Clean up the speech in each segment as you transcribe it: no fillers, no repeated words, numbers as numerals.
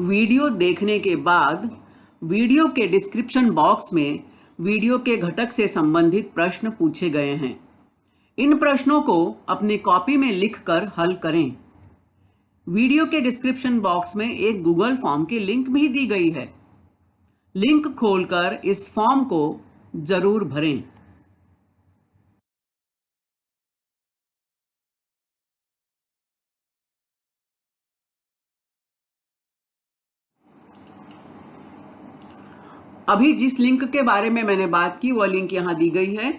Video देखने के बाद वीडियो के डिस्क्रिप्शन बॉक्स में वीडियो के घटक से संबंधित प्रश्न पूछे गए हैं। इन प्रश्नों को अपनी कॉपी में लिखकर हल करें। वीडियो के डिस्क्रिप्शन बॉक्स में एक गूगल फॉर्म की लिंक भी दी गई है। लिंक खोलकर इस फॉर्म को जरूर भरें। अभी जिस लिंक के बारे में मैंने बात की वो लिंक यहाँ दी गई है,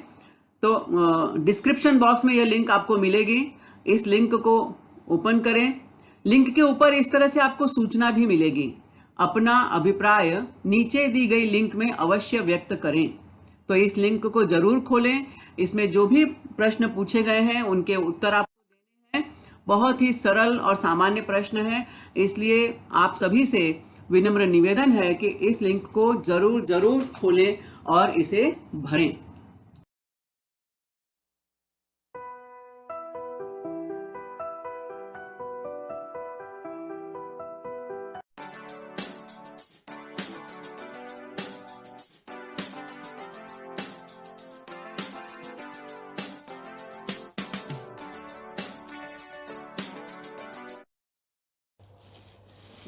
तो डिस्क्रिप्शन बॉक्स में यह लिंक आपको मिलेगी। इस लिंक को ओपन करें। लिंक के ऊपर इस तरह से आपको सूचना भी मिलेगी। अपना अभिप्राय नीचे दी गई लिंक में अवश्य व्यक्त करें। तो इस लिंक को जरूर खोलें। इसमें जो भी प्रश्न पूछे गए हैं उनके उत्तर आपको देने हैं। बहुत ही सरल और सामान्य प्रश्न है, इसलिए आप सभी से विनम्र निवेदन है कि इस लिंक को जरूर जरूर खोलें और इसे भरें।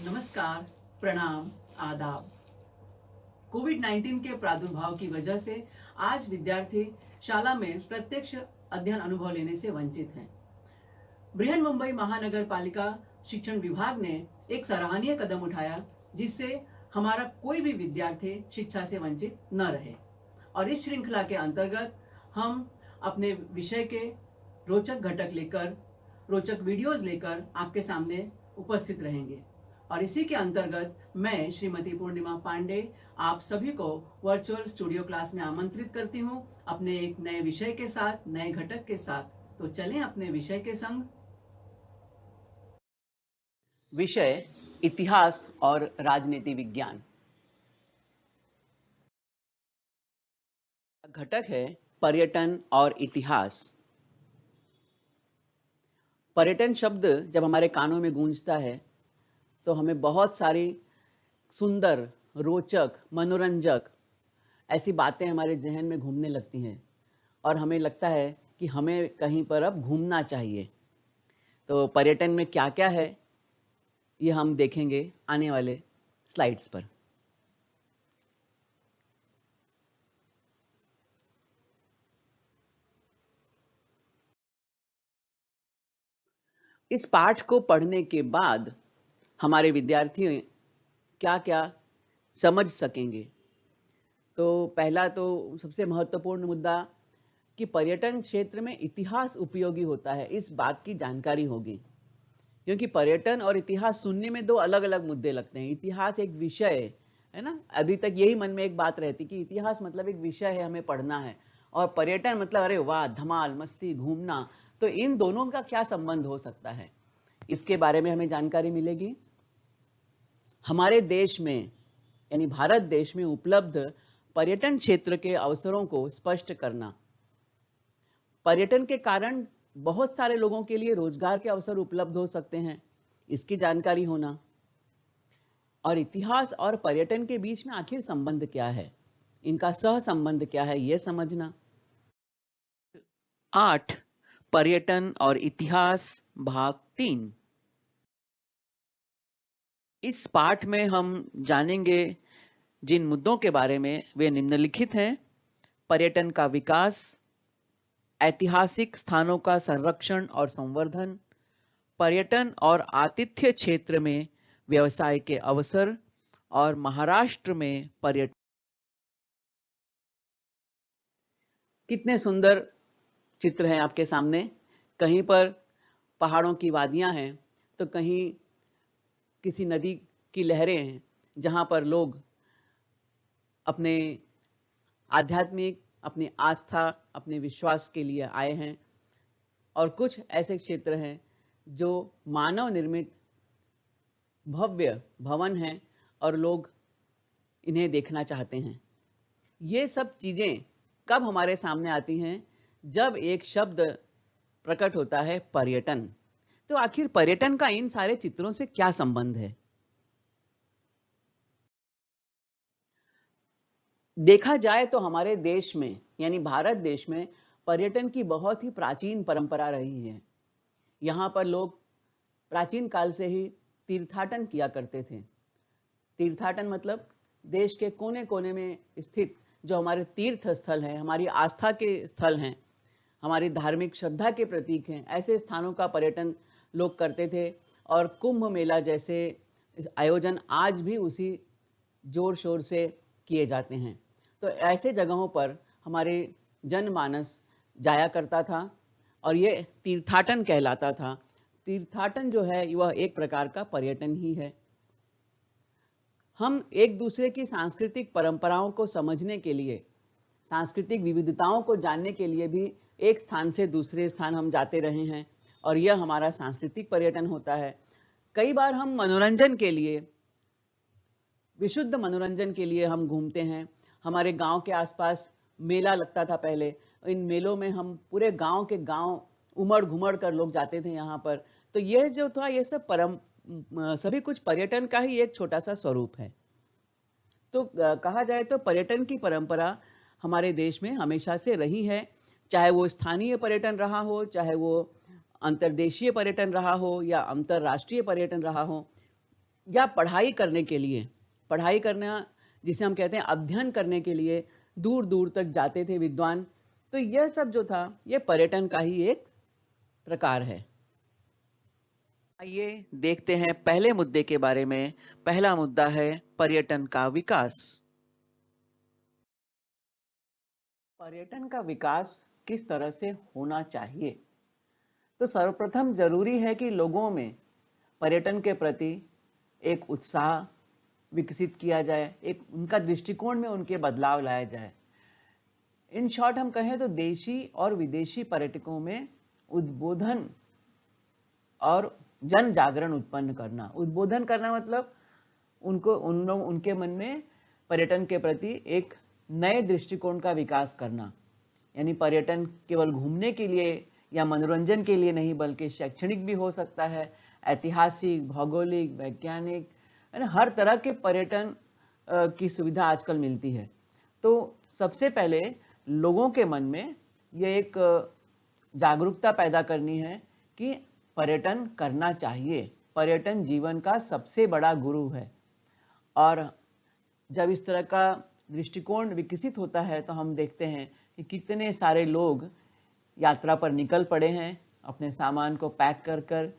नमस्कार, प्रणाम, आदाब। कोविड-19 के प्रादुर्भाव की वजह से आज विद्यार्थी शाला में प्रत्यक्ष अध्ययन अनुभव लेने से वंचित हैं। बृहन्मुंबई महानगर पालिका शिक्षण विभाग ने एक सराहनीय कदम उठाया, जिससे हमारा कोई भी विद्यार्थी शिक्षा से वंचित न रहे। और इस श्रृंखला के अंतर्गत हम अपने विषय के रोचक घटक लेकर, रोचक वीडियोस लेकर आपके सामने उपस्थित रहेंगे। और इसी के अंतर्गत मैं श्रीमती पूर्णिमा पांडे आप सभी को वर्चुअल स्टूडियो क्लास में आमंत्रित करती हूं, अपने एक नए विषय के साथ, नए घटक के साथ। तो चलें अपने विषय के संग। विषय इतिहास और राजनीति विज्ञान। घटक है पर्यटन और इतिहास। पर्यटन शब्द जब हमारे कानों में गूंजता है तो हमें बहुत सारी सुंदर, रोचक, मनोरंजक ऐसी बातें हमारे जहन में घूमने लगती हैं और हमें लगता है कि हमें कहीं पर अब घूमना चाहिए। तो पर्यटन में क्या क्या है ये हम देखेंगे आने वाले स्लाइड्स पर। इस पाठ को पढ़ने के बाद हमारे विद्यार्थी क्या क्या समझ सकेंगे। तो पहला तो सबसे महत्वपूर्ण मुद्दा कि पर्यटन क्षेत्र में इतिहास उपयोगी होता है, इस बात की जानकारी होगी। क्योंकि पर्यटन और इतिहास सुनने में दो अलग अलग मुद्दे लगते हैं। इतिहास एक विषय है ना, अभी तक यही मन में एक बात रहती कि इतिहास मतलब एक विषय है, हमें पढ़ना है, और पर्यटन मतलब अरे वाह, धमाल मस्ती, घूमना। तो इन दोनों का क्या संबंध हो सकता है, इसके बारे में हमें जानकारी मिलेगी। हमारे देश में यानी भारत देश में उपलब्ध पर्यटन क्षेत्र के अवसरों को स्पष्ट करना। पर्यटन के कारण बहुत सारे लोगों के लिए रोजगार के अवसर उपलब्ध हो सकते हैं, इसकी जानकारी होना। और इतिहास और पर्यटन के बीच में आखिर संबंध क्या है, इनका सह संबंध क्या है, यह समझना। 8 पर्यटन और इतिहास भाग 3। इस पाठ में हम जानेंगे जिन मुद्दों के बारे में, वे निम्नलिखित हैं। पर्यटन का विकास, ऐतिहासिक स्थानों का संरक्षण और संवर्धन, पर्यटन और आतिथ्य क्षेत्र में व्यवसाय के अवसर, और महाराष्ट्र में पर्यटन। कितने सुंदर चित्र हैं आपके सामने। कहीं पर पहाड़ों की वादियां हैं, तो कहीं किसी नदी की लहरें हैं, जहां पर लोग अपने आध्यात्मिक, अपनी आस्था, अपने विश्वास के लिए आए हैं। और कुछ ऐसे क्षेत्र हैं जो मानव निर्मित भव्य भवन हैं और लोग इन्हें देखना चाहते हैं। ये सब चीजें कब हमारे सामने आती हैं? जब एक शब्द प्रकट होता है, पर्यटन। तो आखिर पर्यटन का इन सारे चित्रों से क्या संबंध है? देखा जाए तो हमारे देश में यानी भारत देश में पर्यटन की बहुत ही प्राचीन परंपरा रही है। यहाँ पर लोग प्राचीन काल से ही तीर्थाटन किया करते थे। तीर्थाटन मतलब देश के कोने-कोने में स्थित जो हमारे तीर्थ स्थल हैं, हमारी आस्था के स्थल हैं, हमारी धार्मिक श्रद्धा के प्रतीक हैं, ऐसे स्थानों का पर्यटन लोग करते थे और कुंभ मेला जैसे आयोजन आज भी उसी जोर-शोर से किए जाते हैं। तो ऐसे जगहों पर हमारे जनमानस जाया करता था और ये तीर्थाटन कहलाता था। तीर्थाटन जो है वह एक प्रकार का पर्यटन ही है। हम एक दूसरे की सांस्कृतिक परंपराओं को समझने के लिए, सांस्कृतिक विविधताओं को जानने के लिए भी एक स्थान से दूसरे स्थान हम जाते रहे हैं और यह हमारा सांस्कृतिक पर्यटन होता है। कई बार हम मनोरंजन के लिए, विशुद्ध मनोरंजन के लिए हम घूमते हैं। हमारे गांव के आसपास मेला लगता था पहले, इन मेलों में हम पूरे गांव के गांव उमड़ घुमड़ कर लोग जाते थे यहाँ पर। तो यह जो था ये सब सभी कुछ पर्यटन का ही एक छोटा सा स्वरूप है। तो कहा जाए तो पर्यटन की परंपरा हमारे देश में हमेशा से रही है, चाहे वो स्थानीय पर्यटन रहा हो, चाहे वो अंतर्देशीय पर्यटन रहा हो या अंतर्राष्ट्रीय पर्यटन रहा हो, या पढ़ाई करने के लिए, पढ़ाई करना जिसे हम कहते हैं अध्ययन करने के लिए दूर दूर तक जाते थे विद्वान। तो यह सब जो था ये पर्यटन का ही एक प्रकार है। आइए देखते हैं पहले मुद्दे के बारे में। पहला मुद्दा है पर्यटन का विकास। पर्यटन का विकास किस तरह से होना चाहिए? तो सर्वप्रथम जरूरी है कि लोगों में पर्यटन के प्रति एक उत्साह विकसित किया जाए, एक उनका दृष्टिकोण में उनके बदलाव लाया जाए। इन शॉर्ट हम कहें तो देशी और विदेशी पर्यटकों में उद्बोधन और जन जागरण उत्पन्न करना। उद्बोधन करना मतलब उनके मन में पर्यटन के प्रति एक नए दृष्टिकोण का विकास करना। यानी पर्यटन केवल घूमने के लिए या मनोरंजन के लिए नहीं बल्कि शैक्षणिक भी हो सकता है, ऐतिहासिक, भौगोलिक, वैज्ञानिक, हर तरह के पर्यटन की सुविधा आजकल मिलती है। तो सबसे पहले लोगों के मन में ये एक जागरूकता पैदा करनी है कि पर्यटन करना चाहिए। पर्यटन जीवन का सबसे बड़ा गुरु है और जब इस तरह का दृष्टिकोण विकसित होता है तो हम देखते हैं कि कितने सारे लोग यात्रा पर निकल पड़े हैं अपने सामान को पैक कर कर।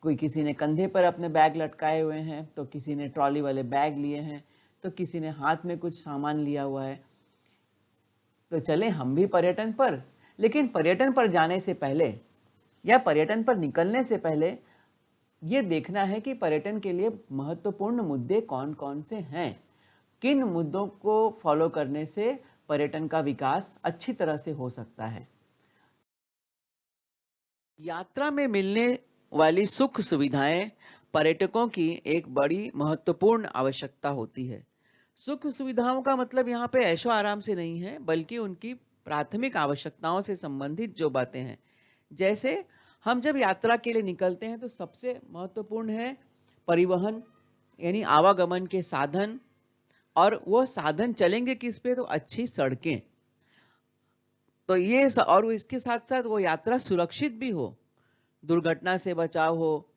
कोई किसी ने कंधे पर अपने बैग लटकाए हुए हैं, तो किसी ने ट्रॉली वाले बैग लिए हैं, तो किसी ने हाथ में कुछ सामान लिया हुआ है। तो चले हम भी पर्यटन पर, लेकिन पर्यटन पर जाने से पहले या पर्यटन पर निकलने से पहले ये देखना है कि पर्यटन के लिए महत्वपूर्ण मुद्दे कौन कौन से हैं, किन मुद्दों को फॉलो करने से पर्यटन का विकास अच्छी तरह से हो सकता है। यात्रा में मिलने वाली सुख सुविधाएं पर्यटकों की एक बड़ी महत्वपूर्ण आवश्यकता होती है। सुख सुविधाओं का मतलब यहाँ पे ऐशो आराम से नहीं है, बल्कि उनकी प्राथमिक आवश्यकताओं से संबंधित जो बातें हैं। जैसे हम जब यात्रा के लिए निकलते हैं तो सबसे महत्वपूर्ण है परिवहन, यानी आवागमन के साधन, और वो साधन चलेंगे किस पे? तो अच्छी सड़कें। तो ये और इसके साथ साथ वो यात्रा सुरक्षित भी हो, दुर्घटना से बचाव हो,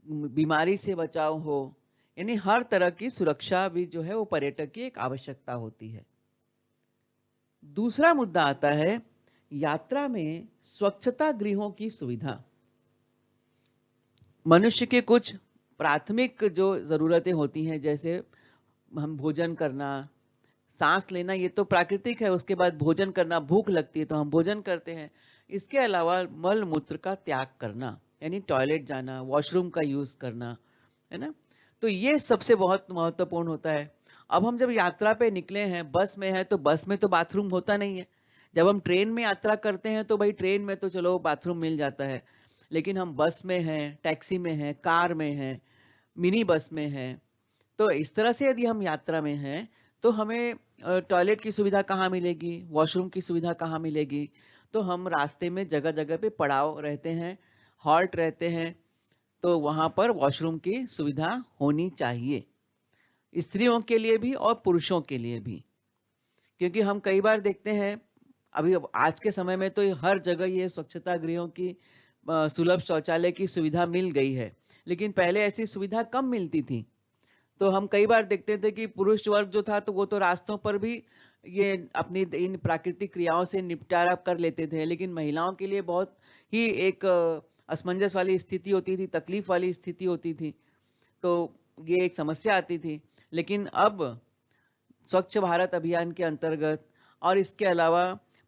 बीमारी से बचाव हो, यानी हर तरह की सुरक्षा भी जो है वो पर्यटक की एक आवश्यकता होती है। दूसरा मुद्दा आता है यात्रा में स्वच्छता गृहों की सुविधा। मनुष्य के कुछ प्राथमिक जो जरूरतें होती हैं, जैसे हम भोजन करना, सांस लेना, ये तो प्राकृतिक है। उसके बाद भोजन करना, भूख लगती है तो हम भोजन करते हैं। इसके अलावा मल मूत्र का त्याग करना, यानी टॉयलेट जाना, वॉशरूम का यूज करना, है ना। तो ये सबसे बहुत महत्वपूर्ण होता है। अब हम जब यात्रा पे निकले हैं, बस में है, तो बस में तो बाथरूम होता नहीं है। जब हम ट्रेन में यात्रा करते हैं तो भाई ट्रेन में तो चलो बाथरूम मिल जाता है, लेकिन हम बस में हैं, टैक्सी में हैं, कार में हैं, मिनी बस में हैं, तो इस तरह से यदि हम यात्रा में हैं तो हमें टॉयलेट की सुविधा कहाँ मिलेगी, वॉशरूम की सुविधा कहाँ मिलेगी? तो हम रास्ते में जगह जगह पे पड़ाव रहते हैं, हॉल्ट रहते हैं, तो वहां पर वॉशरूम की सुविधा होनी चाहिए, स्त्रियों के लिए भी और पुरुषों के लिए भी। क्योंकि हम कई बार देखते हैं, अभी आज के समय में तो हर जगह ये स्वच्छता गृहों की सुलभ शौचालय की सुविधा मिल गई है, लेकिन पहले ऐसी सुविधा कम मिलती थी। तो हम कई बार देखते थे कि पुरुष वर्ग जो था तो वो तो रास्तों पर भी ये अपनी इन प्राकृतिक क्रियाओं से निपटारा कर लेते थे, लेकिन महिलाओं के लिए बहुत ही एक असमंजस वाली स्थिति होती थी, तकलीफ वाली स्थिति होती थी। तो ये एक समस्या आती थी। लेकिन अब स्वच्छ भारत अभियान के अंतर्गत और इसके अलावा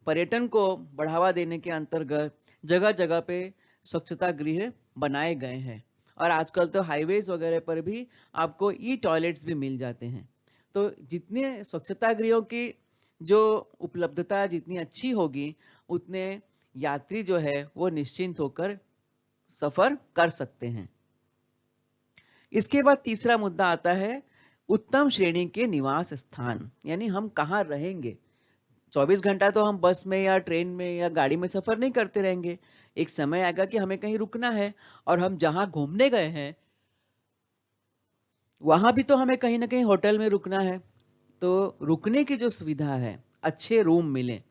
पर्यटन को बढ़ावा देने के अंतर्गत जगह जगह पे स्वच्छता गृह बनाए गए हैं। और आजकल तो हाईवेज वगैरह पर भी आपको ई टॉयलेट्स भी मिल जाते हैं। तो जितने स्वच्छता गृहों की जो उपलब्धता जितनी अच्छी होगी, उतने यात्री जो है वो निश्चिंत होकर सफर कर सकते हैं। इसके बाद तीसरा मुद्दा आता है उत्तम श्रेणी के निवास स्थान, यानी हम कहाँ रहेंगे। 24 घंटा तो हम बस में या ट्रेन में या गाड़ी में सफर नहीं करते रहेंगे। एक समय आएगा कि हमें कहीं रुकना है, और हम जहां घूमने गए हैं वहां भी तो हमें कहीं ना कहीं होटल में रुकना है। तो रुकने की जो सुविधा है, अच्छे रूम मिले।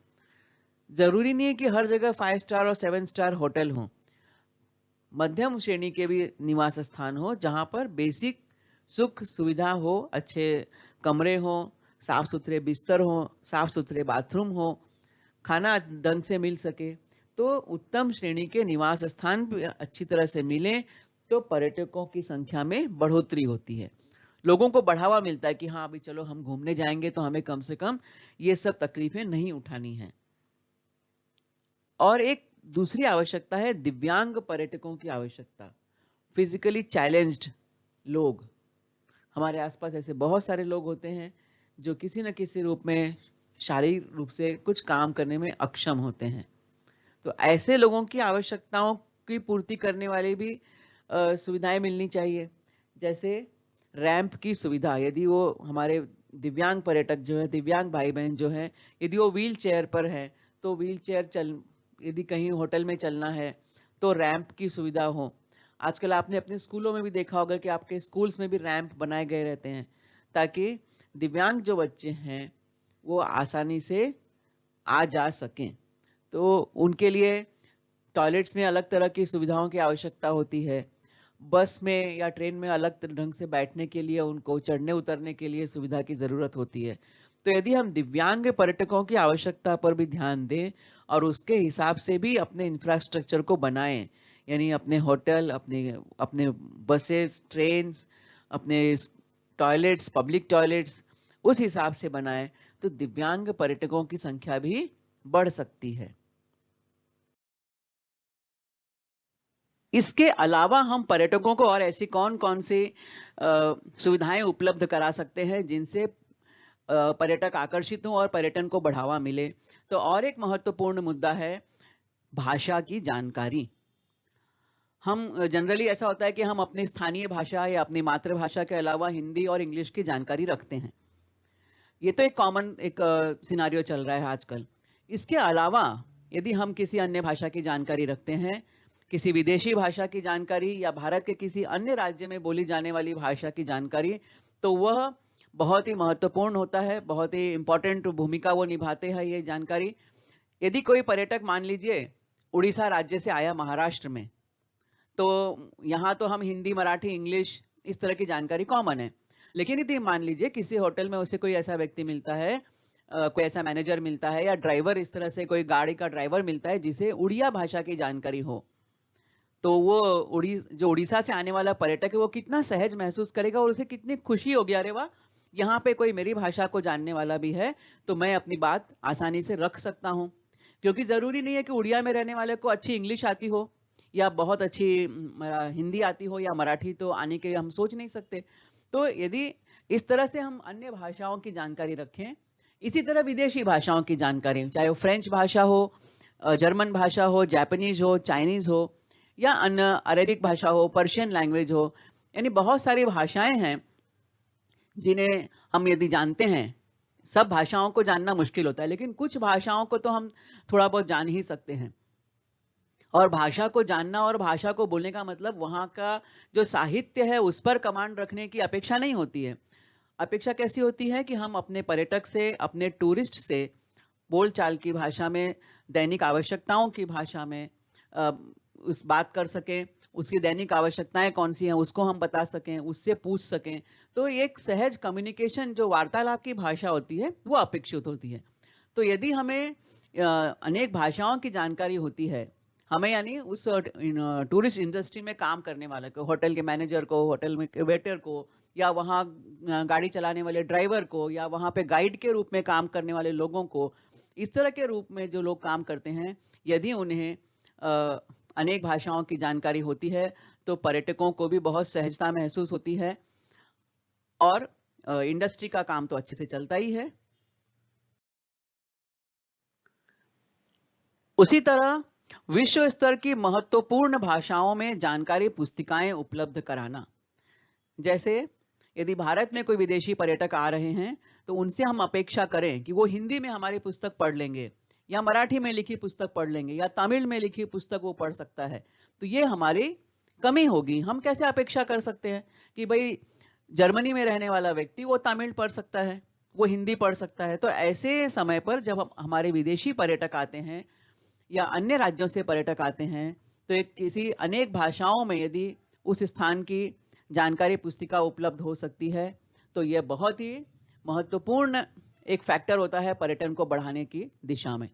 जरूरी नहीं है कि हर जगह 5 स्टार और 7 स्टार होटल हो, मध्यम श्रेणी के भी निवास स्थान हो जहां पर बेसिक सुख सुविधा हो, अच्छे कमरे हो, साफ सुथरे बिस्तर हो, साफ सुथरे बाथरूम हो, खाना ढंग से मिल सके। तो उत्तम श्रेणी के निवास स्थान अच्छी तरह से मिले तो पर्यटकों की संख्या में बढ़ोतरी होती है, लोगों को बढ़ावा मिलता है कि हाँ अभी चलो हम घूमने जाएंगे तो हमें कम से कम ये सब तकलीफें नहीं उठानी है। और एक दूसरी आवश्यकता है दिव्यांग पर्यटकों की आवश्यकता। फिजिकली चैलेंज्ड लोग, हमारे आसपास ऐसे बहुत सारे लोग होते हैं जो किसी न किसी रूप में शारीरिक रूप से कुछ काम करने में अक्षम होते हैं। तो ऐसे लोगों की आवश्यकताओं की पूर्ति करने वाली भी सुविधाएं मिलनी चाहिए। जैसे रैंप की सुविधा, यदि वो हमारे दिव्यांग पर्यटक जो है, दिव्यांग भाई बहन जो है, यदि वो व्हील चेयर पर है तो व्हील चेयर चल, यदि कहीं होटल में चलना है तो रैंप की सुविधा हो। आजकल आपने अपने स्कूलों में भी देखा होगा कि आपके स्कूल्स में भी रैंप बनाए गए रहते हैं, ताकि दिव्यांग जो बच्चे हैं वो आसानी से आ जा सकें। तो उनके लिए टॉयलेट्स में अलग तरह की सुविधाओं की आवश्यकता होती है, बस में या ट्रेन में अलग ढंग से बैठने के लिए, उनको चढ़ने उतरने के लिए सुविधा की जरूरत होती है। तो यदि हम दिव्यांग पर्यटकों की आवश्यकता पर भी ध्यान दें और उसके हिसाब से भी अपने इंफ्रास्ट्रक्चर को बनाएं, यानी अपने होटल, अपने अपने बसेस, ट्रेन, अपने टॉयलेट्स, पब्लिक टॉयलेट्स उस हिसाब से बनाएं, तो दिव्यांग पर्यटकों की संख्या भी बढ़ सकती है। इसके अलावा हम पर्यटकों को और ऐसी कौन कौन सी सुविधाएं उपलब्ध करा सकते हैं जिनसे पर्यटक आकर्षित हों और पर्यटन को बढ़ावा मिले। तो और एक महत्वपूर्ण मुद्दा है भाषा की जानकारी। हम जनरली ऐसा होता है कि हम अपनी स्थानीय भाषा या अपनी मातृभाषा के अलावा हिंदी और इंग्लिश की जानकारी रखते हैं। ये तो एक कॉमन एक सिनारियो चल रहा है आजकल। इसके अलावा यदि हम किसी अन्य भाषा की जानकारी रखते हैं, किसी विदेशी भाषा की जानकारी या भारत के किसी अन्य राज्य में बोली जाने वाली भाषा की जानकारी, तो वह बहुत ही महत्वपूर्ण होता है, बहुत ही इंपॉर्टेंट भूमिका वो निभाते हैं ये जानकारी। यदि कोई पर्यटक मान लीजिए उड़ीसा राज्य से आया महाराष्ट्र में, तो यहाँ तो हम हिंदी, मराठी, इंग्लिश इस तरह की जानकारी कॉमन है। लेकिन यदि मान लीजिए किसी होटल में उसे कोई ऐसा व्यक्ति मिलता है, कोई ऐसा मैनेजर मिलता है या ड्राइवर, इस तरह से कोई गाड़ी का ड्राइवर मिलता है जिसे उड़िया भाषा की जानकारी हो, तो वो जो उड़ीसा से आने वाला पर्यटक है वो कितना सहज महसूस करेगा और उसे कितनी खुशी होगी, अरे वाह यहाँ पे कोई मेरी भाषा को जानने वाला भी है, तो मैं अपनी बात आसानी से रख सकता हूँ। क्योंकि जरूरी नहीं है कि उड़िया में रहने वाले को अच्छी इंग्लिश आती हो या बहुत अच्छी हिंदी आती हो या मराठी, तो आने के हम सोच नहीं सकते। तो यदि इस तरह से हम अन्य भाषाओं की जानकारी रखें, इसी तरह विदेशी भाषाओं की जानकारी, चाहे वो फ्रेंच भाषा हो, जर्मन भाषा हो, जापानीज हो, चाइनीज हो, या अन्य अरेबिक भाषा हो, पर्शियन लैंग्वेज हो, यानी बहुत सारी भाषाएं हैं जिन्हें हम यदि जानते हैं। सब भाषाओं को जानना मुश्किल होता है, लेकिन कुछ भाषाओं को तो हम थोड़ा बहुत जान ही सकते हैं। और भाषा को जानना और भाषा को बोलने का मतलब वहां का जो साहित्य है उस पर कमांड रखने की अपेक्षा नहीं होती है। अपेक्षा कैसी होती है कि हम अपने पर्यटक से, अपने टूरिस्ट से बोलचाल की भाषा में, दैनिक आवश्यकताओं की भाषा में उस बात कर सकें, उसकी दैनिक आवश्यकताएं कौन सी हैं उसको हम बता सकें, उससे पूछ सकें। तो एक सहज कम्युनिकेशन जो वार्तालाप की भाषा होती है वो अपेक्षित होती है। तो यदि हमें अनेक भाषाओं की जानकारी होती है, हमें यानी उस टूरिस्ट इंडस्ट्री में काम करने वाले को, होटल के मैनेजर को, होटल में वेटर को, या वहाँ गाड़ी चलाने वाले ड्राइवर को, या वहाँ पे गाइड के रूप में काम करने वाले लोगों को, इस तरह के रूप में जो लोग काम करते हैं, यदि उन्हें अनेक भाषाओं की जानकारी होती है तो पर्यटकों को भी बहुत सहजता महसूस होती है और इंडस्ट्री का काम तो अच्छे से चलता ही है। उसी तरह विश्व स्तर की महत्वपूर्ण भाषाओं में जानकारी पुस्तिकाएं उपलब्ध कराना। जैसे यदि भारत में कोई विदेशी पर्यटक आ रहे हैं तो उनसे हम अपेक्षा करें कि वो हिंदी में हमारी पुस्तक पढ़ लेंगे, या मराठी में लिखी पुस्तक पढ़ लेंगे, या तमिल में लिखी पुस्तक वो पढ़ सकता है। तो ये हमारी कमी होगी। हम कैसे अपेक्षा कर सकते हैं कि भाई जर्मनी में रहने वाला व्यक्ति वो तमिल पढ़ सकता है, वो हिंदी पढ़ सकता है। तो ऐसे समय पर जब हमारे विदेशी पर्यटक आते हैं या अन्य राज्यों से पर्यटक आते हैं, तो एक किसी अनेक भाषाओं में यदि उस स्थान की जानकारी पुस्तिका उपलब्ध हो सकती है तो यह बहुत ही महत्वपूर्ण एक फैक्टर होता है पर्यटन को बढ़ाने की दिशा में।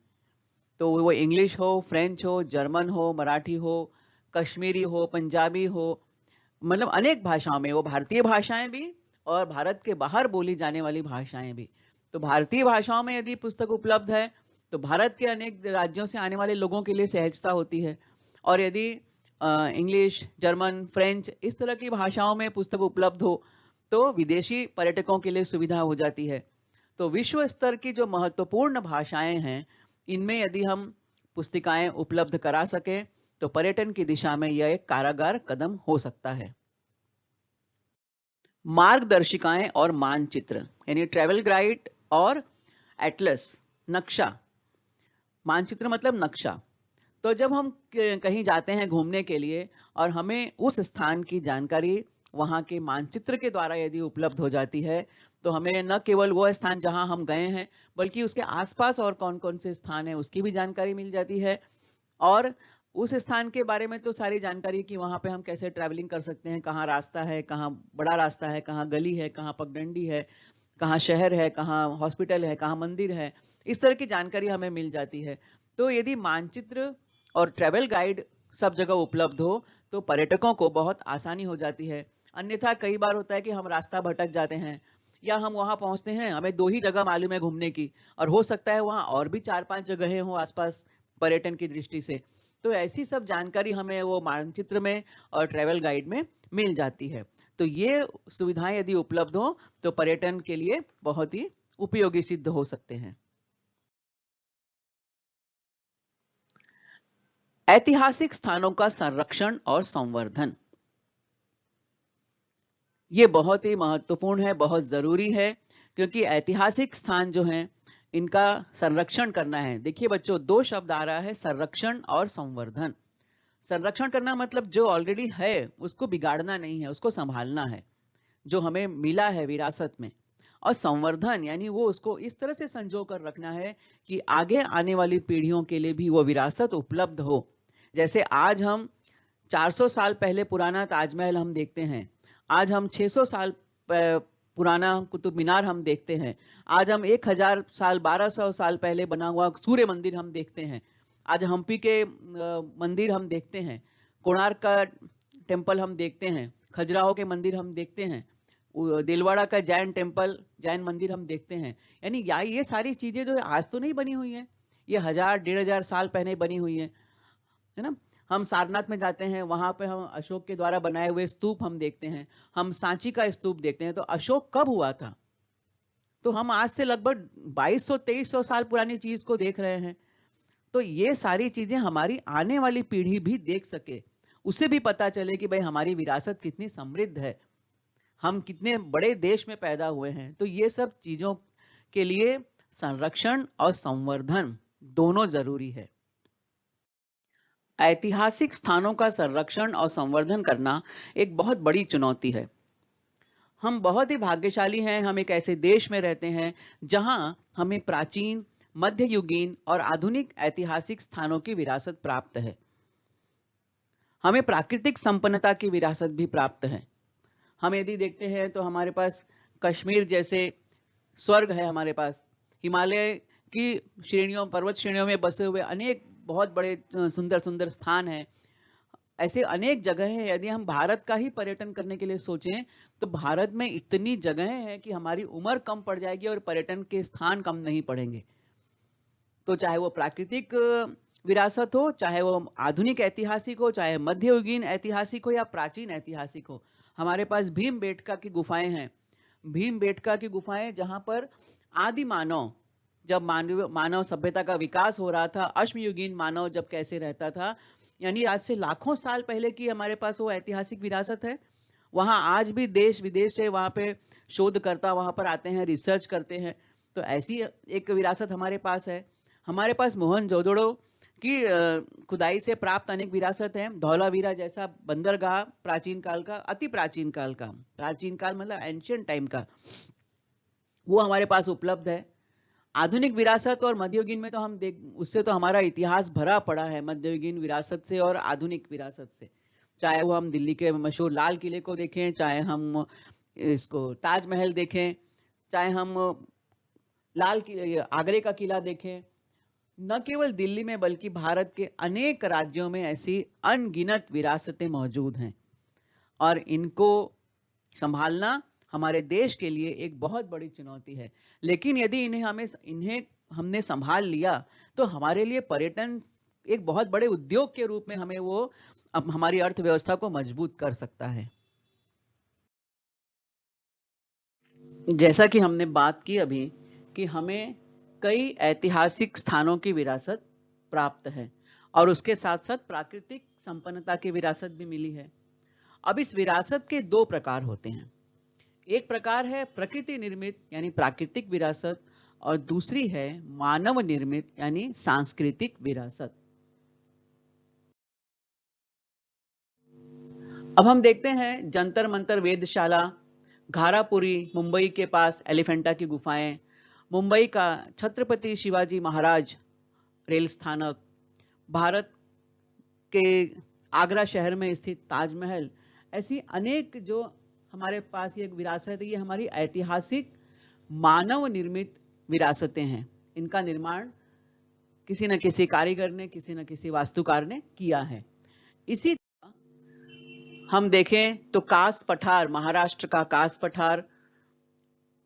तो वो इंग्लिश हो, फ्रेंच हो, जर्मन हो, मराठी हो, कश्मीरी हो, पंजाबी हो, मतलब अनेक भाषाओं में, वो भारतीय भाषाएं भी और भारत के बाहर बोली जाने वाली भाषाएं भी। तो भारतीय भाषाओं में यदि पुस्तक उपलब्ध है तो भारत के अनेक राज्यों से आने वाले लोगों के लिए सहजता होती है। और यदि इंग्लिश, जर्मन, फ्रेंच इस तरह की भाषाओं में पुस्तक उपलब्ध हो तो विदेशी पर्यटकों के लिए सुविधा हो जाती है। तो विश्व स्तर की जो महत्वपूर्ण भाषाएं हैं, इनमें यदि हम पुस्तिकाएं उपलब्ध करा सकें तो पर्यटन की दिशा में यह एक कारगर कदम हो सकता है। मार्गदर्शिकाएं और मानचित्र यानी ट्रैवल गाइड और एटलस, नक्शा। मानचित्र मतलब नक्शा। तो जब हम कहीं जाते हैं घूमने के लिए और हमें उस स्थान की जानकारी वहां के मानचित्र के द्वारा यदि उपलब्ध हो जाती है तो हमें न केवल वो स्थान जहां हम गए हैं बल्कि उसके आसपास और कौन कौन से स्थान है उसकी भी जानकारी मिल जाती है। और उस स्थान के बारे में तो सारी जानकारी कि वहां पे हम कैसे ट्रैवलिंग कर सकते हैं, कहाँ रास्ता है, कहाँ बड़ा रास्ता है, कहाँ गली है, कहाँ पगडंडी है, कहाँ शहर है, कहाँ हॉस्पिटल है, कहाँ मंदिर है, इस तरह की जानकारी हमें मिल जाती है। तो यदि मानचित्र और ट्रैवल गाइड सब जगह उपलब्ध हो तो पर्यटकों को बहुत आसानी हो जाती है। अन्यथा कई बार होता है कि हम रास्ता भटक जाते हैं या हम वहां पहुंचते हैं, हमें 2 ही जगह मालूम है घूमने की और हो सकता है वहां और भी 4-5 जगहें हो आसपास पर्यटन की दृष्टि से। तो ऐसी सब जानकारी हमें वो मानचित्र में और ट्रैवल गाइड में मिल जाती है। तो ये सुविधाएं यदि उपलब्ध हो तो पर्यटन के लिए बहुत ही उपयोगी सिद्ध हो सकते हैं। ऐतिहासिक स्थानों का संरक्षण और संवर्धन, ये बहुत ही महत्वपूर्ण है, बहुत जरूरी है, क्योंकि ऐतिहासिक स्थान जो हैं इनका संरक्षण करना है। देखिए बच्चों, 2 शब्द आ रहा है, संरक्षण और संवर्धन। संरक्षण करना मतलब जो ऑलरेडी है उसको बिगाड़ना नहीं है, उसको संभालना है, जो हमें मिला है विरासत में। और संवर्धन यानी वो उसको इस तरह से संजो कर रखना है कि आगे आने वाली पीढ़ियों के लिए भी वो विरासत उपलब्ध हो। जैसे आज हम 400 साल पहले पुराना ताजमहल हम देखते हैं, आज हम 600 साल पुराना कुतुब मीनार हम देखते हैं, आज हम 1000 साल 1200 साल पहले बना हुआ सूर्य मंदिर हम देखते हैं, आज हम्पी के मंदिर हम देखते हैं, कोणार्क का टेम्पल हम देखते हैं, खजुराहो के मंदिर हम देखते हैं, दिलवाड़ा का जैन टेम्पल, जैन मंदिर हम देखते हैं। यानी ये सारी चीजें जो आज तो नहीं बनी हुई हैं, ये 1000-1500 साल पहले बनी हुई है ना। हम सारनाथ में जाते हैं, वहां पे हम अशोक के द्वारा बनाए हुए स्तूप हम देखते हैं, हम सांची का स्तूप देखते हैं। तो अशोक कब हुआ था? तो हम आज से लगभग 2200-2300 साल पुरानी चीज को देख रहे हैं। तो ये सारी चीजें हमारी आने वाली पीढ़ी भी देख सके, उसे भी पता चले कि भाई हमारी विरासत कितनी समृद्ध है, हम कितने बड़े देश में पैदा हुए हैं। तो ये सब चीजों के लिए संरक्षण और संवर्धन दोनों जरूरी है। ऐतिहासिक स्थानों का संरक्षण और संवर्धन करना एक बहुत बड़ी चुनौती है। हम बहुत ही भाग्यशाली हैं, हम एक ऐसे देश में रहते हैं जहां हमें प्राचीन, मध्ययुगीन और आधुनिक ऐतिहासिक स्थानों की विरासत प्राप्त है। हमें प्राकृतिक संपन्नता की विरासत भी प्राप्त है। हम यदि देखते हैं तो हमारे पास कश्मीर जैसे स्वर्ग है, हमारे पास हिमालय की श्रेणियों, पर्वत श्रेणियों में बसे हुए अनेक बहुत बड़े सुंदर सुंदर स्थान हैं। ऐसे अनेक जगह हैं। यदि हम भारत का ही पर्यटन करने के लिए सोचें तो भारत में इतनी जगहें हैं कि हमारी उम्र कम पड़ जाएगी और पर्यटन के स्थान कम नहीं पड़ेंगे। तो चाहे वो प्राकृतिक विरासत हो, चाहे वो आधुनिक ऐतिहासिक हो, चाहे मध्ययुगीन ऐतिहासिक हो या प्राचीन ऐतिहासिक हो, हमारे पास भीमबेटका की गुफाएं हैं। भीमबेटका की गुफाएं जहां पर आदि मानव, जब मानव सभ्यता का विकास हो रहा था, अश्मयुगीन मानव जब कैसे रहता था, यानी आज से लाखों साल पहले की हमारे पास वो ऐतिहासिक विरासत है। वहां आज भी देश विदेश से वहां पे शोधकर्ता वहां पर आते हैं, रिसर्च करते हैं। तो ऐसी एक विरासत हमारे पास है। हमारे पास मोहनजोदड़ो की खुदाई से प्राप्त अनेक विरासत है। धौलावीरा जैसा बंदरगाह प्राचीन काल का, अति प्राचीन काल का, प्राचीन काल मतलब एंशियंट टाइम का, वो हमारे पास उपलब्ध है। आधुनिक विरासत और मध्ययुगीन में तो हम देख, उससे तो हमारा इतिहास भरा पड़ा है, मध्ययुगीन विरासत से और आधुनिक विरासत से। चाहे वो हम दिल्ली के मशहूर लाल किले को देखें, चाहे हम इसको ताजमहल देखें, चाहे हम आगरे का किला देखें। न केवल दिल्ली में बल्कि भारत के अनेक राज्यों में ऐसी अनगिनत विरासतें मौजूद हैं और इनको संभालना हमारे देश के लिए एक बहुत बड़ी चुनौती है। लेकिन यदि इन्हें हमने संभाल लिया तो हमारे लिए पर्यटन एक बहुत बड़े उद्योग के रूप में हमें वो अब हमारी अर्थव्यवस्था को मजबूत कर सकता है। जैसा कि हमने बात की अभी कि हमें कई ऐतिहासिक स्थानों की विरासत प्राप्त है और उसके साथ साथ प्राकृतिक संपन्नता की विरासत भी मिली है। अब इस विरासत के दो प्रकार होते हैं। एक प्रकार है प्रकृति निर्मित यानी प्राकृतिक विरासत और दूसरी है मानव निर्मित यानी सांस्कृतिक विरासत। अब हम देखते हैं जंतर मंतर वेधशाला, घारापुरी मुंबई के पास एलिफेंटा की गुफाएं, मुंबई का छत्रपति शिवाजी महाराज रेल स्थानक, भारत के आगरा शहर में स्थित ताजमहल, ऐसी अनेक जो हमारे पास ये विरासत है, ये हमारी ऐतिहासिक मानव निर्मित विरासतें हैं। इनका निर्माण किसी न किसी कारीगर ने, किसी न किसी वास्तुकार ने किया है। इसी हम देखें तो कास पठार, महाराष्ट्र का कास पठार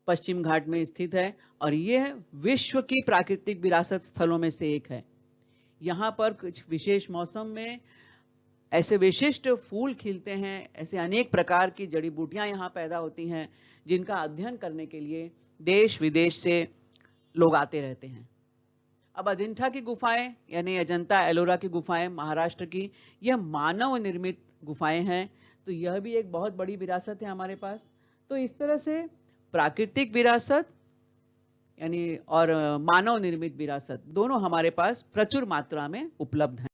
पश्चिम घाट में स्थित है और यह विश्व की प्राकृतिक विरासत स्थलों में से एक है। यहाँ पर कुछ विशेष मौसम में ऐसे विशिष्ट फूल खिलते हैं, ऐसे अनेक प्रकार की जड़ी बूटियां यहाँ पैदा होती हैं जिनका अध्ययन करने के लिए देश विदेश से लोग आते रहते हैं। अब अजंता की गुफाएं यानी अजंता एलोरा की गुफाएं महाराष्ट्र की, यह मानव निर्मित गुफाएं हैं, तो यह भी एक बहुत बड़ी विरासत है हमारे पास। तो इस तरह से प्राकृतिक विरासत यानी और मानव निर्मित विरासत दोनों हमारे पास प्रचुर मात्रा में उपलब्ध हैं।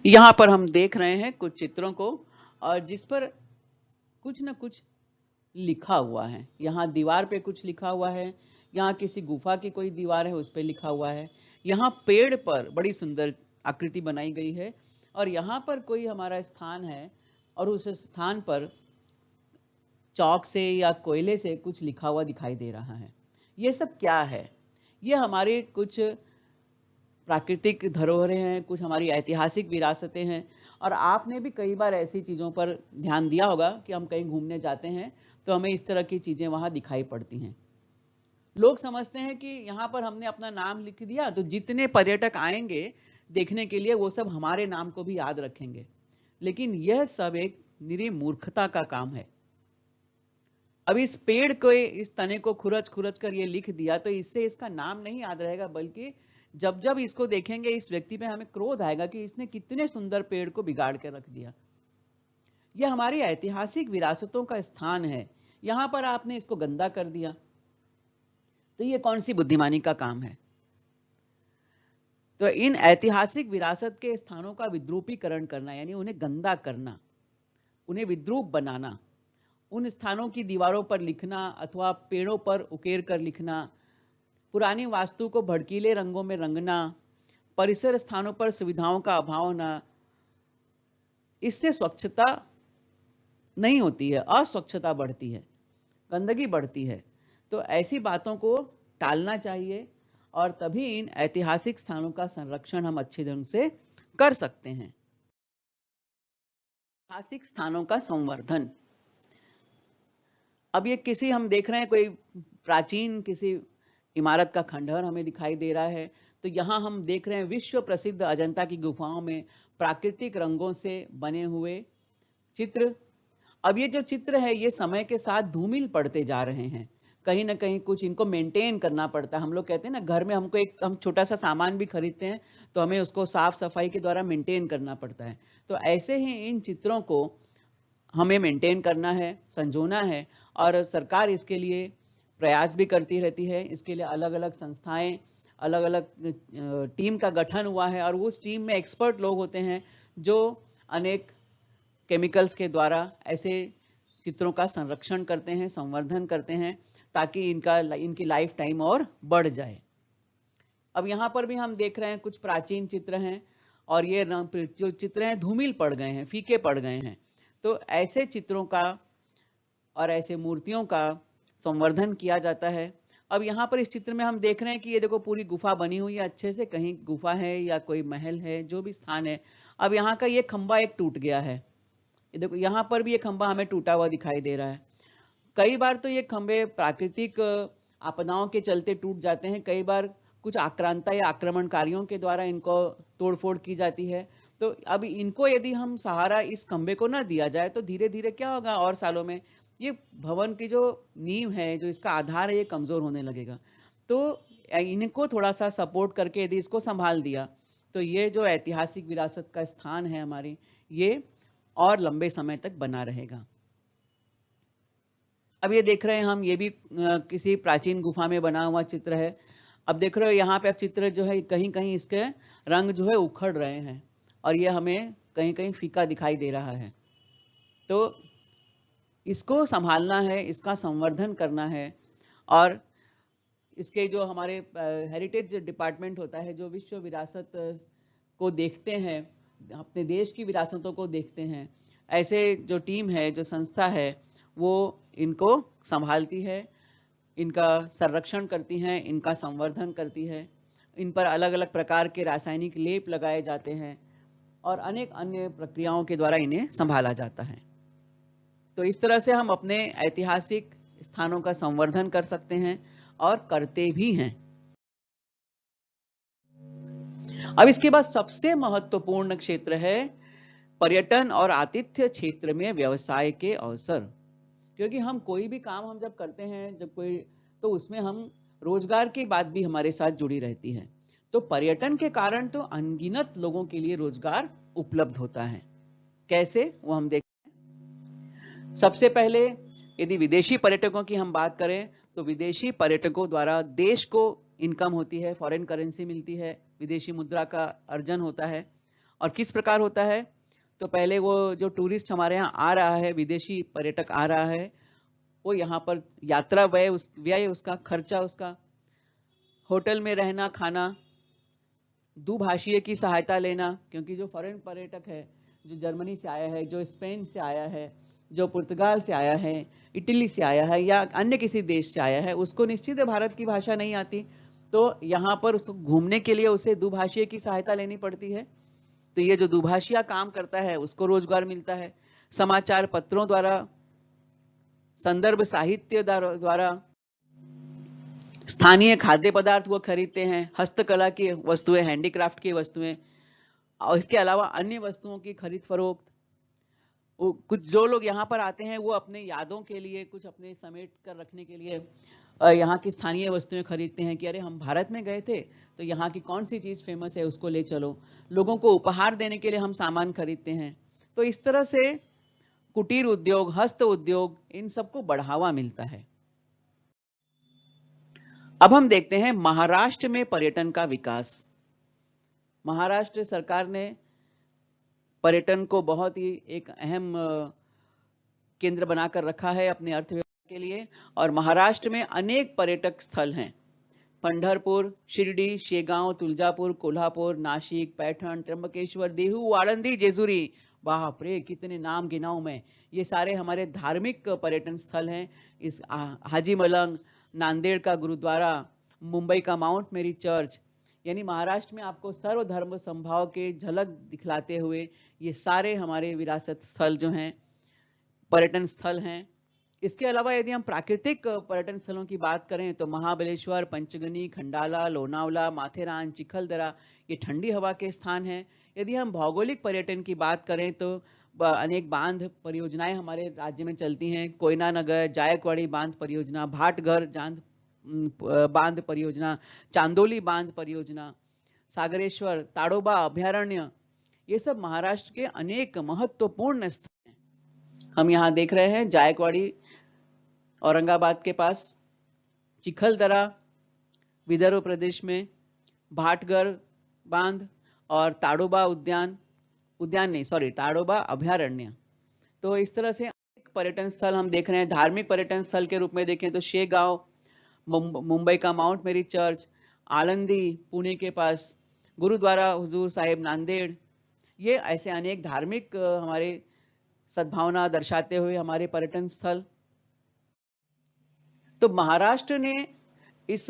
यहाँ पर हम देख रहे हैं कुछ चित्रों को और जिस पर कुछ न कुछ लिखा हुआ है। यहाँ दीवार पे कुछ लिखा हुआ है, यहाँ किसी गुफा की कोई दीवार है उस पर लिखा हुआ है, यहाँ पेड़ पर बड़ी सुंदर आकृति बनाई गई है और यहाँ पर कोई हमारा स्थान है और उस स्थान पर चौक से या कोयले से कुछ लिखा हुआ दिखाई दे रहा है। ये सब क्या है? ये हमारे कुछ प्राकृतिक धरोहरें हैं, कुछ हमारी ऐतिहासिक विरासतें हैं। और आपने भी कई बार ऐसी चीज़ों पर ध्यान दिया होगा कि हम कहीं घूमने जाते हैं तो हमें इस तरह की चीज़ें वहाँ दिखाई पड़ती हैं। लोग समझते हैं कि यहाँ पर हमने अपना नाम लिख दिया तो जितने पर्यटक आएंगे देखने के लिए वो सब हमारे नाम को भी याद रखेंगे, लेकिन यह सब एक निरी मूर्खता का काम है। अब इस पेड़ को, इस तने को खुरच खुरच कर ये लिख दिया तो इससे इसका नाम नहीं याद रहेगा, बल्कि जब जब इसको देखेंगे इस व्यक्ति पे हमें क्रोध आएगा कि इसने कितने सुंदर पेड़ को बिगाड़ के रख दिया। यह हमारी ऐतिहासिक विरासतों का स्थान है, यहां पर आपने इसको गंदा कर दिया, तो ये कौन सी बुद्धिमानी का काम है? तो इन ऐतिहासिक विरासत के स्थानों का विद्रूपीकरण करना यानी उन्हें गंदा करना, उन्हें विद्रूप बनाना उन स्थानों की दीवारों पर लिखना अथवा पेड़ों पर उकेर कर लिखना, पुरानी वास्तु को भड़कीले रंगों में रंगना, परिसर स्थानों पर सुविधाओं का अभाव होना, इससे स्वच्छता नहीं होती है, अस्वच्छता बढ़ती है, गंदगी बढ़ती है। तो ऐसी बातों को टालना चाहिए और तभी इन ऐतिहासिक स्थानों का संरक्षण हम अच्छे ढंग से कर सकते हैं। ऐतिहासिक स्थानों का संवर्धन, अब ये किसी हम देख रहे हैं कोई प्राचीन किसी इमारत का खंडहर हमें दिखाई दे रहा है, तो यहाँ हम देख रहे हैं विश्व प्रसिद्ध अजंता की गुफाओं में प्राकृतिक रंगों से बने हुए चित्र। अब ये जो चित्र है ये समय के साथ धूमिल पड़ते जा रहे हैं, कहीं ना कहीं कुछ इनको मेंटेन करना पड़ता है। हम लोग कहते हैं ना, घर में हमको हम छोटा सा सामान भी खरीदते हैं तो हमें उसको साफ सफाई के द्वारा मेंटेन करना पड़ता है। तो ऐसे ही इन चित्रों को हमें मेंटेन करना है, संजोना है, और सरकार इसके लिए प्रयास भी करती रहती है। इसके लिए अलग अलग संस्थाएं, अलग अलग टीम का गठन हुआ है, और उस टीम में एक्सपर्ट लोग होते हैं जो अनेक केमिकल्स के द्वारा ऐसे चित्रों का संरक्षण करते हैं, संवर्धन करते हैं, ताकि इनकी लाइफ टाइम और बढ़ जाए। अब यहाँ पर भी हम देख रहे हैं कुछ प्राचीन चित्र हैं, और ये जो चित्र हैं धूमिल पड़ गए हैं, फीके पड़ गए हैं। तो ऐसे चित्रों का और ऐसे मूर्तियों का संवर्धन किया जाता है। अब यहाँ पर इस चित्र में हम देख रहे हैं कि ये देखो पूरी गुफा बनी हुई है अच्छे से, कहीं गुफा है या कोई महल है, जो भी स्थान है। अब यहाँ का ये खंबा एक टूट गया है, ये देखो यहाँ पर भी ये खंबा हमें टूटा हुआ दिखाई दे रहा है। कई बार तो ये खंबे प्राकृतिक आपदाओं के चलते टूट जाते हैं, कई बार कुछ आक्रांता या आक्रमणकारियों के द्वारा इनको तोड़फोड़ की जाती है। तो अब इनको यदि हम सहारा इस खंबे को ना दिया जाए तो धीरे धीरे क्या होगा, और सालों में ये भवन की जो नींव है, जो इसका आधार है, ये कमजोर होने लगेगा। तो इनको थोड़ा सा सपोर्ट करके यदि इसको संभाल दिया तो ये जो ऐतिहासिक विरासत का स्थान है हमारी, ये और लंबे समय तक बना रहेगा। अब ये देख रहे हैं हम, ये भी किसी प्राचीन गुफा में बना हुआ चित्र है। अब देख रहे हो यहाँ पे अब चित्र जो है कहीं कहीं इसके रंग जो है उखड़ रहे हैं, और ये हमें कहीं कहीं फीका दिखाई दे रहा है। तो इसको संभालना है, इसका संवर्धन करना है, और इसके जो हमारे हेरिटेज डिपार्टमेंट होता है, जो विश्व विरासत को देखते हैं, अपने देश की विरासतों को देखते हैं, ऐसे जो टीम है, जो संस्था है, वो इनको संभालती है, इनका संरक्षण करती हैं, इनका संवर्धन करती है। इन पर अलग अलग प्रकार के रासायनिक लेप लगाए जाते हैं, और अनेक अन्य प्रक्रियाओं के द्वारा इन्हें संभाला जाता है। तो इस तरह से हम अपने ऐतिहासिक स्थानों का संवर्धन कर सकते हैं, और करते भी हैं। अब इसके बाद सबसे महत्वपूर्ण क्षेत्र है पर्यटन और आतिथ्य क्षेत्र में व्यवसाय के अवसर। क्योंकि हम कोई भी काम हम जब करते हैं, जब कोई, तो उसमें हम रोजगार की बात भी हमारे साथ जुड़ी रहती है। तो पर्यटन के कारण तो अनगिनत लोगों के लिए रोजगार उपलब्ध होता है। कैसे, वो हम देखते हैं। सबसे पहले यदि विदेशी पर्यटकों की हम बात करें, तो विदेशी पर्यटकों द्वारा देश को इनकम होती है, फॉरेन करेंसी मिलती है, विदेशी मुद्रा का अर्जन होता है। और किस प्रकार होता है, तो पहले वो जो टूरिस्ट हमारे यहाँ आ रहा है, विदेशी पर्यटक आ रहा है, वो यहाँ पर यात्रा व्यय उसका खर्चा, उसका होटल में रहना खाना, दुभाषीय की सहायता लेना, क्योंकि जो फॉरेन पर्यटक है, जो जर्मनी से आया है, जो स्पेन से आया है, जो पुर्तगाल से आया है, इटली से आया है, या अन्य किसी देश से आया है, उसको निश्चित है भारत की भाषा नहीं आती, तो यहाँ पर उसको घूमने के लिए उसे दुभाषीय की सहायता लेनी पड़ती है। तो ये जो दुभाषिया काम करता है उसको रोजगार मिलता है। समाचार पत्रों द्वारा, संदर्भ साहित्य द्वारा, स्थानीय खाद्य पदार्थ वो खरीदते हैं, हस्तकला की वस्तुएं, हैंडीक्राफ्ट की वस्तुएं, और इसके अलावा अन्य वस्तुओं की खरीद फरोख्त। कुछ जो लोग यहाँ पर आते हैं वो अपने यादों के लिए, कुछ अपने समेट कर रखने के लिए यहाँ की स्थानीय वस्तुएं खरीदते हैं कि अरे हम भारत में गए थे तो यहाँ की कौन सी चीज फेमस है, उसको ले चलो। लोगों को उपहार देने के लिए हम सामान खरीदते हैं। तो इस तरह से कुटीर उद्योग, हस्त उद्योग, इन सबको बढ़ावा मिलता है। अब हम देखते हैं महाराष्ट्र में पर्यटन का विकास। महाराष्ट्र सरकार ने पर्यटन को बहुत ही एक अहम केंद्र बनाकर रखा है अपने अर्थव्यवस्था के लिए। और महाराष्ट्र में अनेक पर्यटक स्थल हैं। पंढरपुर, शिर्डी, शेगांव, तुळजापुर, कोल्हापुर, नाशिक, पैठण, त्र्यंबकेश्वर, देहू, आळंदी, जेजुरी, बाप रे कितने नाम गिनाऊं मैं। ये सारे हमारे धार्मिक पर्यटन स्थल हैं। इस हाजी मलंग, नांदेड़ का गुरुद्वारा, मुंबई का माउंट मेरी चर्च, यानी महाराष्ट्र में आपको सर्वधर्म संभाव के झलक दिखलाते हुए ये सारे हमारे विरासत स्थल जो हैं, पर्यटन स्थल हैं। इसके अलावा यदि हम प्राकृतिक पर्यटन स्थलों की बात करें तो महाबलेश्वर, पंचगनी, खंडाला, लोनावला, माथेरान, चिखलदरा ये ठंडी हवा के स्थान हैं। यदि हम भौगोलिक पर्यटन की बात करें तो अनेक बांध परियोजनाएं हमारे राज्य में चलती हैं। कोयना नगर, जायकवाड़ी बांध परियोजना, भाटघर बांध परियोजना, चांदोली बांध परियोजना, सागरेश्वर, ताडोबा अभयारण्य, ये सब महाराष्ट्र के अनेक महत्वपूर्ण स्थल हैं। हम यहाँ देख रहे हैं जायकवाड़ी औरंगाबाद के पास, चिखलदरा विदर्भ प्रदेश में, भाटघर बांध और ताडोबा ताडोबा अभयारण्य। तो इस तरह से अनेक पर्यटन स्थल हम देख रहे हैं। धार्मिक पर्यटन स्थल के रूप में देखें तो शेगांव, मुंबई का माउंट मेरी चर्च, आळंदी पुणे के पास, गुरुद्वारा हुजूर साहिब नांदेड़, ये ऐसे अनेक धार्मिक हमारे सद्भावना दर्शाते हुए हमारे पर्यटन स्थल। तो महाराष्ट्र ने इस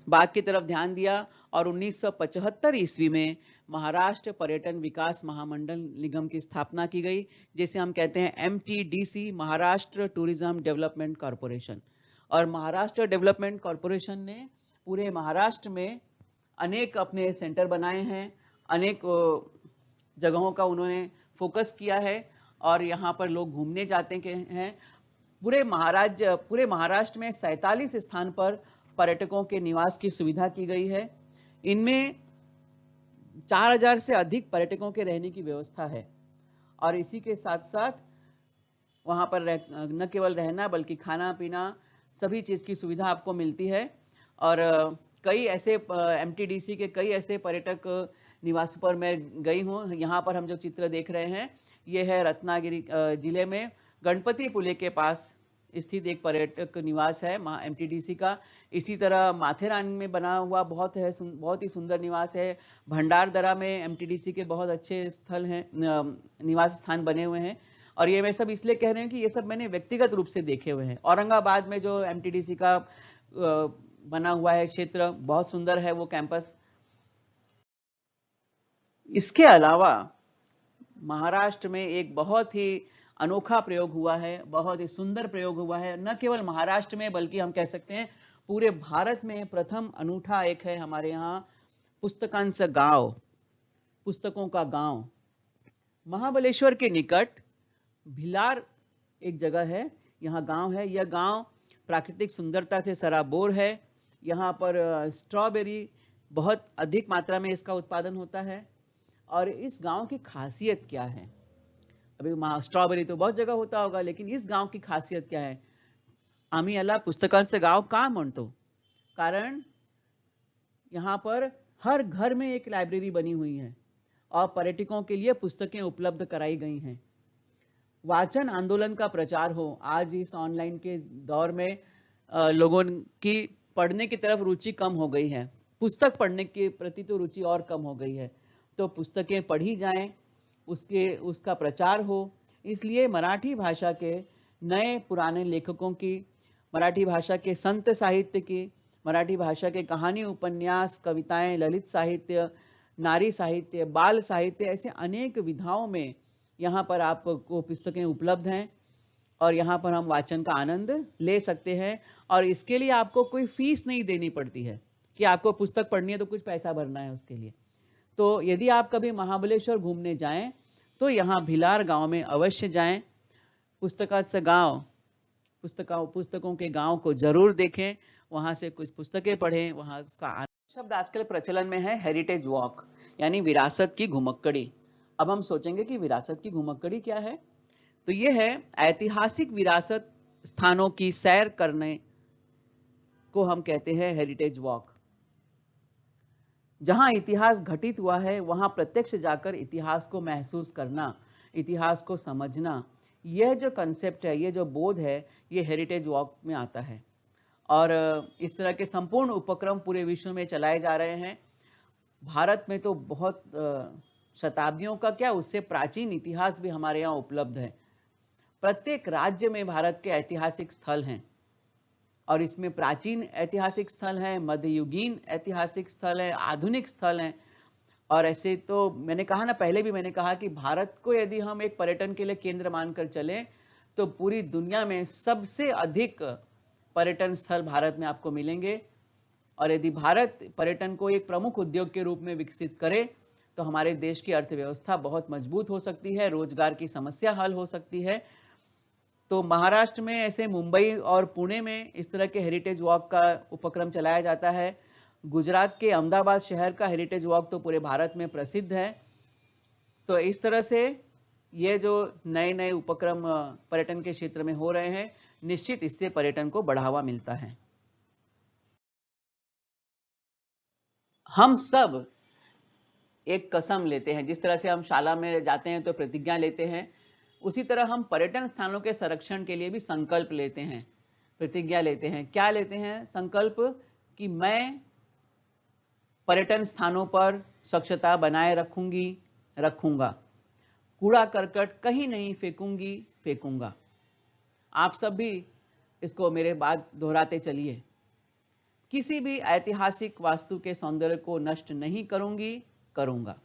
बात की तरफ ध्यान दिया और 1975 ईस्वी में महाराष्ट्र पर्यटन विकास महामंडल निगम की स्थापना की गई, जिसे हम कहते हैं MTDC, Maharashtra tourism development corporation. और महाराष्ट्र डेवलपमेंट कॉरपोरेशन ने पूरे महाराष्ट्र में अनेक अपने सेंटर बनाए हैं, अनेक जगहों का उन्होंने फोकस किया है और यहाँ पर लोग घूमने जाते हैं। पूरे महाराष्ट्र में 47 स्थान पर पर्यटकों के निवास की सुविधा की गई है। इनमें 4000 से अधिक पर्यटकों के रहने की व्यवस्था है और इसी के साथ साथ वहां पर न केवल रहना बल्कि खाना पीना सभी चीज की सुविधा आपको मिलती है। और कई ऐसे MTDC के कई ऐसे पर्यटक निवास पर मैं गई हूँ। यहाँ पर हम जो चित्र देख रहे हैं ये है रत्नागिरी जिले में गणपतिपुले के पास स्थित एक पर्यटक निवास है MTDC का। इसी तरह माथेरान में बना हुआ बहुत ही सुंदर निवास है। भंडारदरा में MTDC के बहुत अच्छे स्थल हैं, निवास स्थान बने हुए हैं। और ये मैं सब इसलिए कह रहे हैं कि ये सब मैंने व्यक्तिगत रूप से देखे हुए हैं। औरंगाबाद में जो MTDC का बना हुआ है क्षेत्र बहुत सुंदर है वो कैंपस। इसके अलावा महाराष्ट्र में एक बहुत ही अनोखा प्रयोग हुआ है, बहुत ही सुंदर प्रयोग हुआ है। न केवल महाराष्ट्र में बल्कि हम कह सकते हैं पूरे भारत में प्रथम अनूठा एक है हमारे यहाँ पुस्तकांचं गांव, पुस्तकों का गांव। महाबलेश्वर के निकट भिलार एक जगह है, यहाँ गांव है। यह गांव प्राकृतिक सुंदरता से सराबोर है। यहाँ पर स्ट्रॉबेरी बहुत अधिक मात्रा में इसका उत्पादन होता है। और इस गांव की खासियत क्या है? अभी स्ट्रॉबेरी तो बहुत जगह होता होगा, लेकिन इस गांव की खासियत क्या है? आम्ही याला पुस्तकांचं गाव का म्हणतो? कारण यहाँ पर हर घर में एक लाइब्रेरी बनी हुई है और पर्यटकों के लिए पुस्तकें उपलब्ध कराई गई हैं। वाचन आंदोलन का प्रचार हो। आज इस ऑनलाइन के दौर में लोगों की पढ़ने की तरफ रुचि कम हो गई है, पुस्तक पढ़ने के प्रति तो रुचि और कम हो गई है। तो पुस्तकें पढ़ी जाएं, उसका प्रचार हो। इसलिए मराठी भाषा के नए पुराने लेखकों की, मराठी भाषा के संत साहित्य की, मराठी भाषा के कहानी, उपन्यास, कविताएं, ललित साहित्य, नारी साहित्य, बाल साहित्य, ऐसे अनेक विधाओं में यहाँ पर आपको पुस्तकें उपलब्ध हैं और यहाँ पर हम वाचन का आनंद ले सकते हैं। और इसके लिए आपको कोई फीस नहीं देनी पड़ती है कि आपको पुस्तक पढ़नी है तो कुछ पैसा भरना है उसके लिए। तो यदि आप कभी महाबलेश्वर घूमने जाएं तो यहाँ भिलार गांव में अवश्य जाएं। पुस्तकांचं गांव, पुस्तकों के गांव को जरूर देखें, वहां से कुछ पुस्तकें पढ़ें, वहां उसका शब्द आजकल प्रचलन में है हेरिटेज वॉक, यानी विरासत की घुमक्कड़ी। अब हम सोचेंगे कि विरासत की घुमक्कड़ी क्या है? तो ये है ऐतिहासिक विरासत स्थानों की सैर करने को हम कहते हैं हेरिटेज वॉक। जहां इतिहास घटित हुआ है वहां प्रत्यक्ष जाकर इतिहास को महसूस करना, इतिहास को समझना, यह जो कंसेप्ट है, ये जो बोध है, ये हेरिटेज वॉक में आता है। और इस तरह के संपूर्ण उपक्रम पूरे विश्व में चलाए जा रहे हैं। भारत में तो बहुत शताब्दियों का क्या, उससे प्राचीन इतिहास भी हमारे यहाँ उपलब्ध है। प्रत्येक राज्य में भारत के ऐतिहासिक स्थल हैं, और इसमें प्राचीन ऐतिहासिक स्थल हैं, मध्ययुगीन ऐतिहासिक स्थल हैं, आधुनिक स्थल हैं। और ऐसे तो मैंने कहा ना, पहले भी मैंने कहा कि भारत को यदि हम एक पर्यटन के लिए केंद्र मानकर चलें, तो पूरी दुनिया में सबसे अधिक पर्यटन स्थल भारत में आपको मिलेंगे। और यदि भारत पर्यटन को एक प्रमुख उद्योग के रूप में विकसित करे, तो हमारे देश की अर्थव्यवस्था बहुत मजबूत हो सकती है, रोजगार की समस्या हल हो सकती है। तो महाराष्ट्र में ऐसे मुंबई और पुणे में इस तरह के हेरिटेज वॉक का उपक्रम चलाया जाता है। गुजरात के अहमदाबाद शहर का हेरिटेज वॉक तो पूरे भारत में प्रसिद्ध है। तो इस तरह से ये जो नए नए उपक्रम पर्यटन के क्षेत्र में हो रहे हैं, निश्चित इससे पर्यटन को बढ़ावा मिलता है। हम सब एक कसम लेते हैं, जिस तरह से हम शाला में जाते हैं तो प्रतिज्ञा लेते हैं, उसी तरह हम पर्यटन स्थानों के संरक्षण के लिए भी संकल्प लेते हैं, प्रतिज्ञा लेते हैं। क्या लेते हैं संकल्प? कि मैं पर्यटन स्थानों पर स्वच्छता बनाए रखूंगा, कूड़ा करकट कहीं नहीं फेंकूंगा। आप सब भी इसको मेरे बाद दोहराते चलिए। किसी भी ऐतिहासिक वास्तु के सौंदर्य को नष्ट नहीं करूंगा।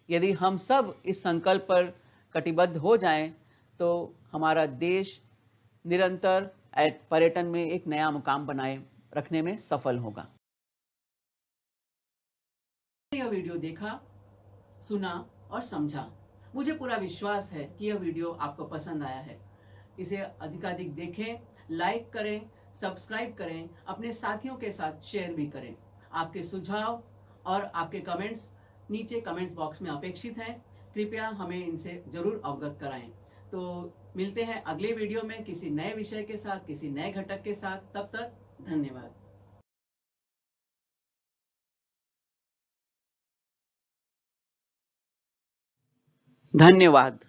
यदि हम सब इस संकल्प पर कटिबद्ध हो जाएं, तो हमारा देश निरंतर पर्यटन में एक नया मुकाम बनाए रखने में सफल होगा। यह वीडियो देखा, सुना और समझा। मुझे पूरा विश्वास है कि यह वीडियो आपको पसंद आया है। इसे अधिकाधिक देखें, लाइक करें, सब्सक्राइब करें, अपने साथियों के साथ शेयर भी करें। आपके सुझाव और आपके कमेंट्स नीचे कमेंट्स बॉक्स में अपेक्षित हैं। कृपया हमें इनसे जरूर अवगत कराएं। तो मिलते हैं अगले वीडियो में किसी नए विषय के साथ, किसी नए घटक के साथ। तब तक धन्यवाद। धन्यवाद।